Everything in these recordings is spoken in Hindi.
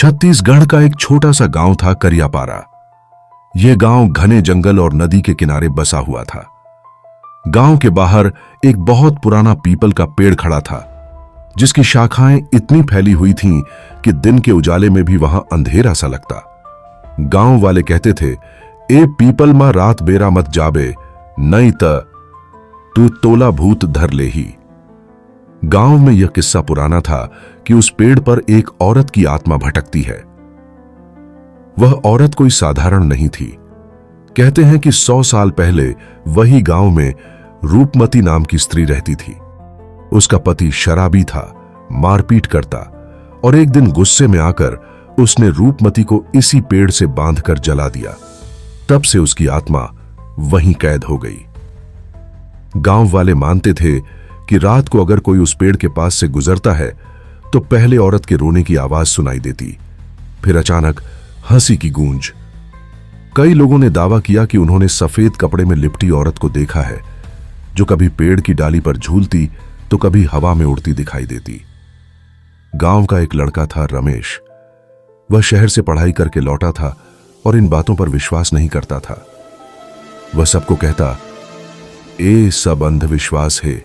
छत्तीसगढ़ का एक छोटा सा गांव था करियापारा। यह गांव घने जंगल और नदी के किनारे बसा हुआ था। गांव के बाहर एक बहुत पुराना पीपल का पेड़ खड़ा था, जिसकी शाखाएं इतनी फैली हुई थीं कि दिन के उजाले में भी वहां अंधेरा सा लगता। गांव वाले कहते थे, ए पीपल मा रात बेरा मत जाबे, नहीं त तू तोला भूत धर ले ही। गांव में यह किस्सा पुराना था कि उस पेड़ पर एक औरत की आत्मा भटकती है। वह औरत कोई साधारण नहीं थी। कहते हैं कि 100 साल पहले वही गांव में रूपमती नाम की स्त्री रहती थी। उसका पति शराबी था, मारपीट करता, और एक दिन गुस्से में आकर उसने रूपमती को इसी पेड़ से बांधकर जला दिया। तब से उसकी आत्मा वहीं कैद हो गई। गांव वाले मानते थे कि रात को अगर कोई उस पेड़ के पास से गुजरता है तो पहले औरत के रोने की आवाज सुनाई देती, फिर अचानक हंसी की गूंज। कई लोगों ने दावा किया कि उन्होंने सफेद कपड़े में लिपटी औरत को देखा है, जो कभी पेड़ की डाली पर झूलती तो कभी हवा में उड़ती दिखाई देती। गांव का एक लड़का था रमेश। वह शहर से पढ़ाई करके लौटा था और इन बातों पर विश्वास नहीं करता था। वह सबको कहता, ए सब अंधविश्वास है,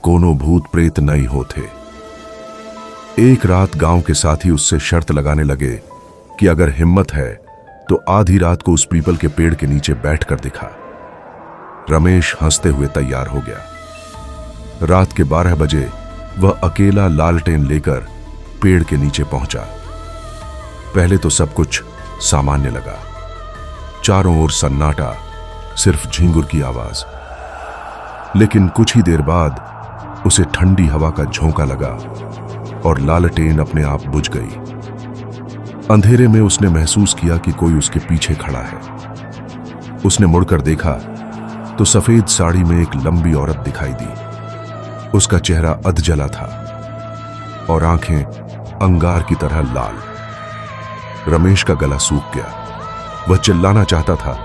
कोनो भूत प्रेत नहीं होते। एक रात गांव के साथी उससे शर्त लगाने लगे कि अगर हिम्मत है तो आधी रात को उस पीपल के पेड़ के नीचे बैठकर दिखा। रमेश हंसते हुए तैयार हो गया। रात के 12 बजे वह अकेला लालटेन लेकर पेड़ के नीचे पहुंचा। पहले तो सब कुछ सामान्य लगा। चारों ओर सन्नाटा, सिर्फ झींगुर की आवाज। लेकिन कुछ ही देर बाद उसे ठंडी हवा का झोंका लगा और लालटेन अपने आप बुझ गई। अंधेरे में उसने महसूस किया कि कोई उसके पीछे खड़ा है। उसने मुड़कर देखा तो सफेद साड़ी में एक लंबी औरत दिखाई दी। उसका चेहरा अधजला था और आंखें अंगार की तरह लाल। रमेश का गला सूख गया। वह चिल्लाना चाहता था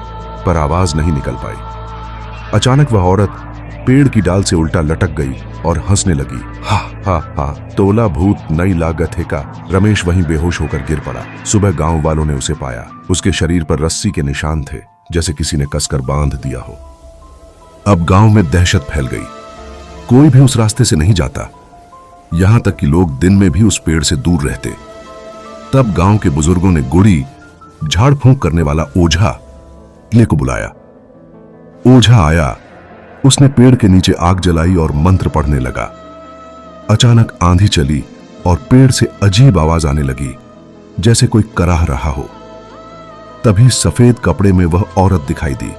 पर आवाज नहीं निकल पाई। अचानक वह औरत पेड़ की डाल से उल्टा लटक गई और हंसने लगी। हा हा हा, तोला भूत नई लागत है का। रमेश वहीं बेहोश होकर गिर पड़ा। सुबह गांव वालों ने उसे पाया। उसके शरीर पर रस्सी के निशान थे, जैसे किसी ने कसकर बांध दिया हो। अब गांव में दहशत फैल गई। कोई भी उस रास्ते से नहीं जाता, यहां तक कि लोग दिन में भी उस पेड़ से दूर रहते। तब गांव के बुजुर्गों ने गुड़ी, झाड़ फूंक करने वाला ओझा को बुलाया। ओझा आया। उसने पेड़ के नीचे आग जलाई और मंत्र पढ़ने लगा। अचानक आंधी चली और पेड़ से अजीब आवाज आने लगी, जैसे कोई कराह रहा हो। तभी सफेद कपड़े में वह औरत दिखाई दी।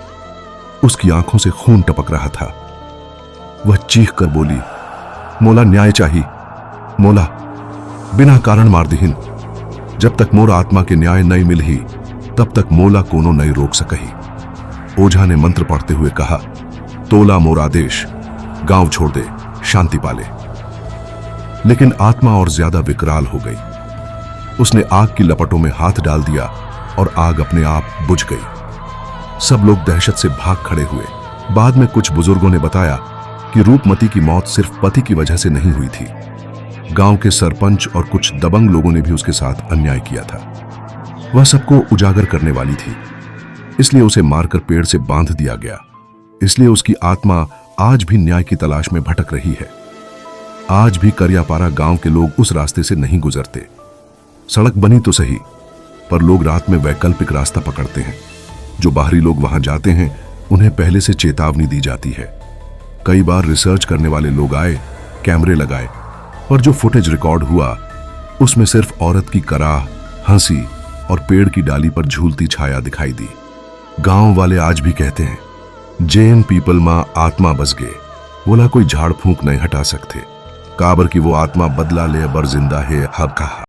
उसकी आंखों से खून टपक रहा था। वह चीख कर बोली, मोला न्याय चाहिए, मोला बिना कारण मार दिहिन। जब तक मोर आत्मा के न्याय नहीं मिलही तब तक मोला कोनो नहीं रोक सकही। ओझा ने मंत्र पढ़ते हुए कहा, तोला मोर आदेश, गांव छोड़ दे, शांति पाले। लेकिन आत्मा और ज्यादा विकराल हो गई। उसने आग की लपटों में हाथ डाल दिया और आग अपने आप बुझ गई। सब लोग दहशत से भाग खड़े हुए। बाद में कुछ बुजुर्गों ने बताया कि रूपमती की मौत सिर्फ पति की वजह से नहीं हुई थी। गांव के सरपंच और कुछ दबंग लोगों ने भी उसके साथ अन्याय किया था। वह सबको उजागर करने वाली थी, इसलिए उसे मारकर पेड़ से बांध दिया गया। इसलिए उसकी आत्मा आज भी न्याय की तलाश में भटक रही है। आज भी करियापारा गांव के लोग उस रास्ते से नहीं गुजरते। सड़क बनी तो सही, पर लोग रात में वैकल्पिक रास्ता पकड़ते हैं। जो बाहरी लोग वहां जाते हैं उन्हें पहले से चेतावनी दी जाती है। कई बार रिसर्च करने वाले लोग आए, कैमरे लगाए, और जो फुटेज रिकॉर्ड हुआ उसमें सिर्फ औरत की कराह, हंसी और पेड़ की डाली पर झूलती छाया दिखाई दी। गांव वाले आज भी कहते हैं, जैन पीपल मां आत्मा बस गए, बोला कोई झाड़ फूंक नहीं हटा सकते। काबर की वो आत्मा बदला ले बर जिंदा है हब कहा।